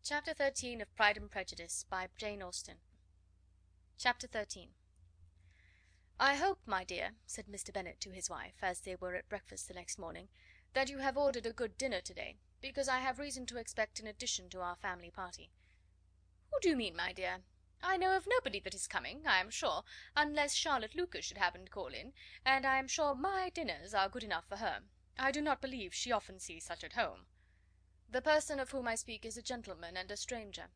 Chapter 13 of Pride and Prejudice, by Jane Austen. Chapter 13. "I hope, my dear," said Mr. Bennet to his wife, as they were at breakfast the next morning, "that you have ordered a good dinner to day, because I have reason to expect an addition to our family party." "Who do you mean, my dear? I know of nobody that is coming, I am sure, unless Charlotte Lucas should happen to call in, and I am sure my dinners are good enough for her. I do not believe she often sees such at home." "The person of whom I speak is a gentleman and a stranger."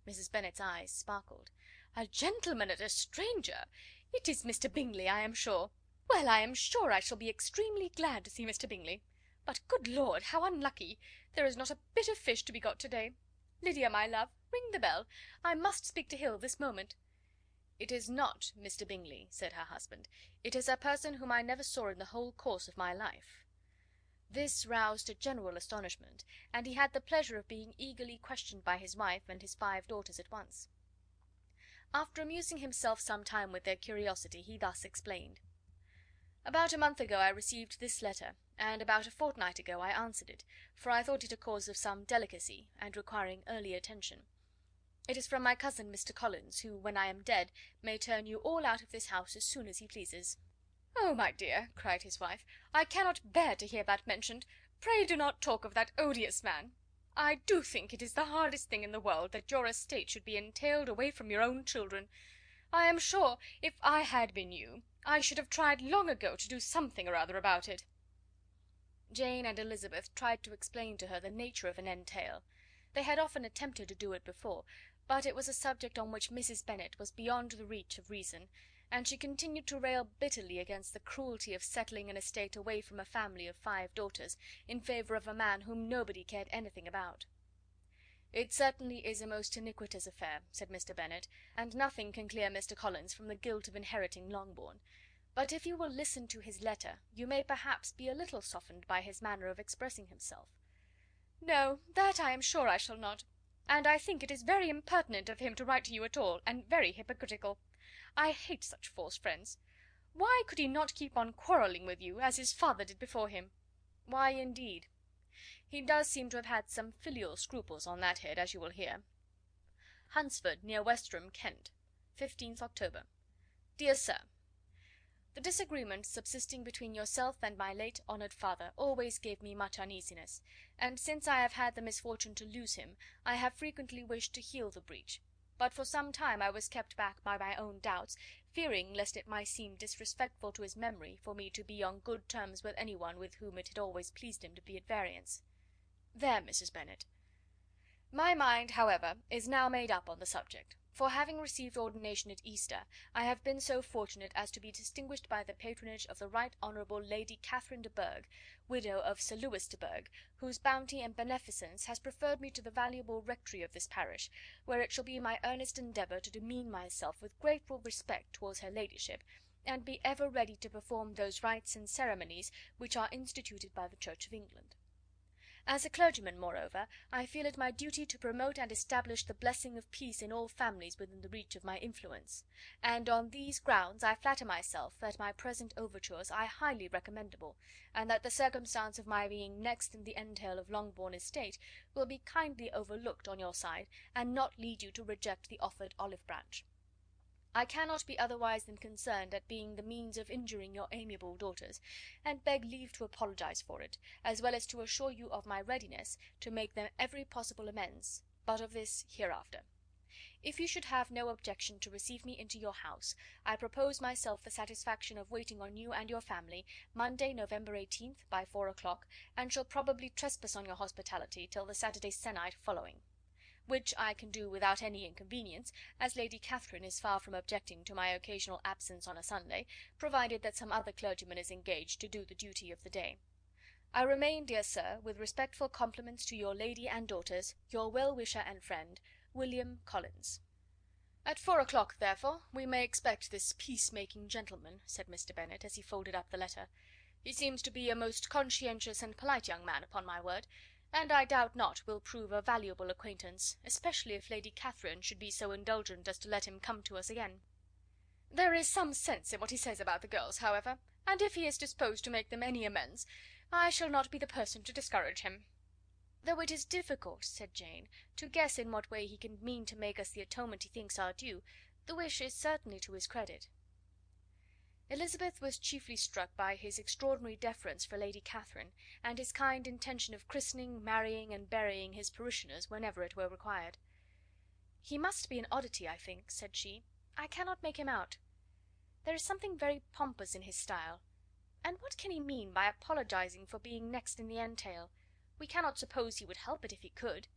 Mrs. Bennet's eyes sparkled. "A gentleman and a stranger! It is Mr. Bingley, I am sure. Well, I am sure I shall be extremely glad to see Mr. Bingley. But, good Lord, how unlucky! There is not a bit of fish to be got to day. Lydia, my love, ring the bell. I must speak to Hill this moment." "It is not Mr. Bingley," said her husband. "It is a person whom I never saw in the whole course of my life." This roused a general astonishment, and he had the pleasure of being eagerly questioned by his wife and his 5 daughters at once. After amusing himself some time with their curiosity, he thus explained: "About a month ago I received this letter, and about a fortnight ago I answered it, for I thought it a cause of some delicacy, and requiring early attention. It is from my cousin Mr. Collins, who, when I am dead, may turn you all out of this house as soon as he pleases." "Oh, my dear," cried his wife, "I cannot bear to hear that mentioned. Pray do not talk of that odious man. I do think it is the hardest thing in the world that your estate should be entailed away from your own children. I am sure, if I had been you, I should have tried long ago to do something or other about it." Jane and Elizabeth tried to explain to her the nature of an entail. They had often attempted to do it before, but it was a subject on which Mrs. Bennet was beyond the reach of reason, and she continued to rail bitterly against the cruelty of settling an estate away from a family of 5 daughters, in favour of a man whom nobody cared anything about. "It certainly is a most iniquitous affair," said Mr. Bennet, "and nothing can clear Mr. Collins from the guilt of inheriting Longbourn. But if you will listen to his letter, you may perhaps be a little softened by his manner of expressing himself." "No, that I am sure I shall not. And I think it is very impertinent of him to write to you at all, and very hypocritical. I hate such false friends. Why could he not keep on quarrelling with you, as his father did before him?" "Why, indeed? He does seem to have had some filial scruples on that head, as you will hear. Hunsford, near Westerham, Kent, 15th October. "Dear Sir, the disagreement subsisting between yourself and my late honoured father always gave me much uneasiness, and since I have had the misfortune to lose him, I have frequently wished to heal the breach, but for some time I was kept back by my own doubts, fearing lest it might seem disrespectful to his memory for me to be on good terms with any one with whom it had always pleased him to be at variance. There, Mrs. Bennet. My mind, however, is now made up on the subject, for having received ordination at Easter, I have been so fortunate as to be distinguished by the patronage of the Right Honourable Lady Catherine de Bourgh, widow of Sir Lewis de Bourgh, whose bounty and beneficence has preferred me to the valuable rectory of this parish, where it shall be my earnest endeavour to demean myself with grateful respect towards her ladyship, and be ever ready to perform those rites and ceremonies which are instituted by the Church of England. As a clergyman, moreover, I feel it my duty to promote and establish the blessing of peace in all families within the reach of my influence, and on these grounds I flatter myself that my present overtures are highly recommendable, and that the circumstance of my being next in the entail of Longbourn estate will be kindly overlooked on your side, and not lead you to reject the offered olive branch. I cannot be otherwise than concerned at being the means of injuring your amiable daughters, and beg leave to apologize for it, as well as to assure you of my readiness to make them every possible amends, but of this hereafter. If you should have no objection to receive me into your house, I propose myself the satisfaction of waiting on you and your family, Monday, November 18th, by 4 o'clock, and shall probably trespass on your hospitality till the Saturday sennight following. Which I can do without any inconvenience, as Lady Catherine is far from objecting to my occasional absence on a Sunday, provided that some other clergyman is engaged to do the duty of the day. I remain, dear sir, with respectful compliments to your lady and daughters, your well-wisher and friend, William Collins." "At 4 o'clock, therefore, we may expect this peace-making gentleman," said Mr. Bennet, as he folded up the letter. "He seems to be a most conscientious and polite young man, upon my word, and I doubt not will prove a valuable acquaintance, especially if Lady Catherine should be so indulgent as to let him come to us again. There is some sense in what he says about the girls, however, and if he is disposed to make them any amends, I shall not be the person to discourage him." "Though it is difficult," said Jane, "to guess in what way he can mean to make us the atonement he thinks our due, the wish is certainly to his credit." Elizabeth was chiefly struck by his extraordinary deference for Lady Catherine, and his kind intention of christening, marrying, and burying his parishioners whenever it were required. "He must be an oddity, I think," said she. "I cannot make him out. There is something very pompous in his style. And what can he mean by apologising for being next in the entail? We cannot suppose he would help it if he could.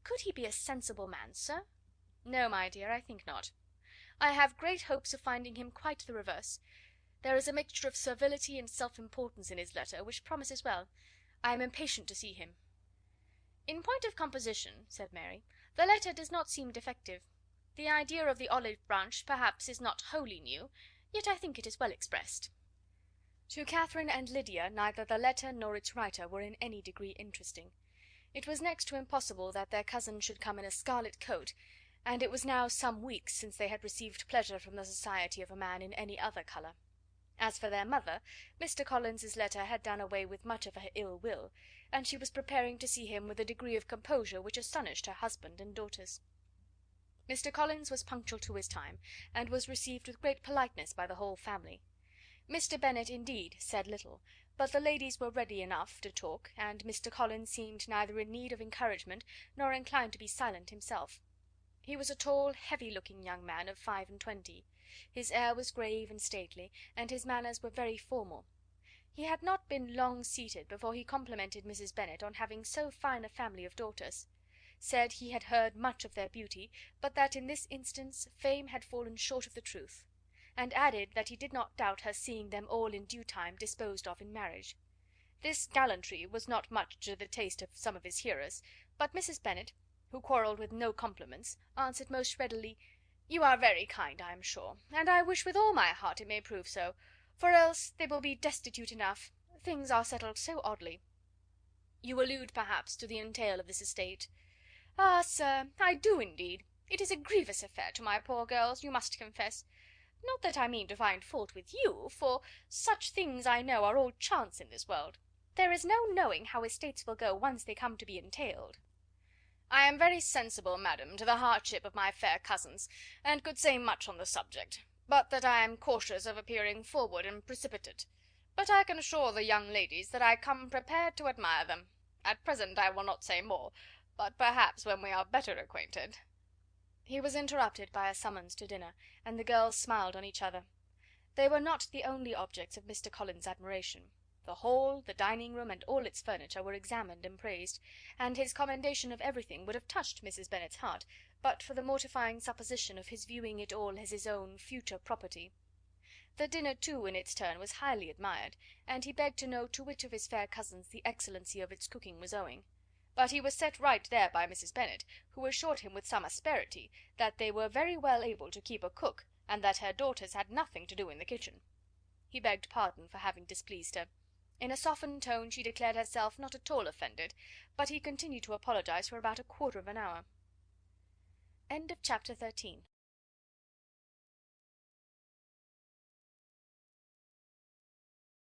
Could he be a sensible man, sir?" "No, my dear, I think not. I have great hopes of finding him quite the reverse. There is a mixture of servility and self-importance in his letter, which promises well. I am impatient to see him." "In point of composition," said Mary, "the letter does not seem defective. The idea of the olive branch perhaps is not wholly new, yet I think it is well expressed." To Catherine and Lydia neither the letter nor its writer were in any degree interesting. It was next to impossible that their cousin should come in a scarlet coat, and it was now some weeks since they had received pleasure from the society of a man in any other colour. As for their mother, Mr. Collins's letter had done away with much of her ill will, and she was preparing to see him with a degree of composure which astonished her husband and daughters. Mr. Collins was punctual to his time, and was received with great politeness by the whole family. Mr. Bennet, indeed, said little, but the ladies were ready enough to talk, and Mr. Collins seemed neither in need of encouragement nor inclined to be silent himself. He was a tall, heavy looking young man of 25. His air was grave and stately, and his manners were very formal. He had not been long seated before he complimented Mrs. Bennet on having so fine a family of daughters; said he had heard much of their beauty, but that in this instance fame had fallen short of the truth; and added that he did not doubt her seeing them all in due time disposed of in marriage. This gallantry was not much to the taste of some of his hearers, but Mrs. Bennet, who quarrelled with no compliments, answered most readily, "You are very kind, I am sure, and I wish with all my heart it may prove so, for else they will be destitute enough. Things are settled so oddly." "You allude, perhaps, to the entail of this estate?" "Ah, sir, I do indeed. It is a grievous affair to my poor girls, you must confess. Not that I mean to find fault with you, for such things I know are all chance in this world. There is no knowing how estates will go once they come to be entailed." "I am very sensible, madam, to the hardship of my fair cousins, and could say much on the subject, but that I am cautious of appearing forward and precipitate. But I can assure the young ladies that I come prepared to admire them. At present I will not say more, but perhaps when we are better acquainted—" He was interrupted by a summons to dinner, and the girls smiled on each other. They were not the only objects of Mr. Collins' admiration. The hall, the dining room, and all its furniture were examined and praised, and his commendation of everything would have touched Mrs. Bennet's heart, but for the mortifying supposition of his viewing it all as his own future property. The dinner, too, in its turn was highly admired, and he begged to know to which of his fair cousins the excellency of its cooking was owing. But he was set right there by Mrs. Bennet, who assured him with some asperity that they were very well able to keep a cook, and that her daughters had nothing to do in the kitchen. He begged pardon for having displeased her. In a softened tone she declared herself not at all offended, but he continued to apologise for about a quarter of an hour. Chapter 14.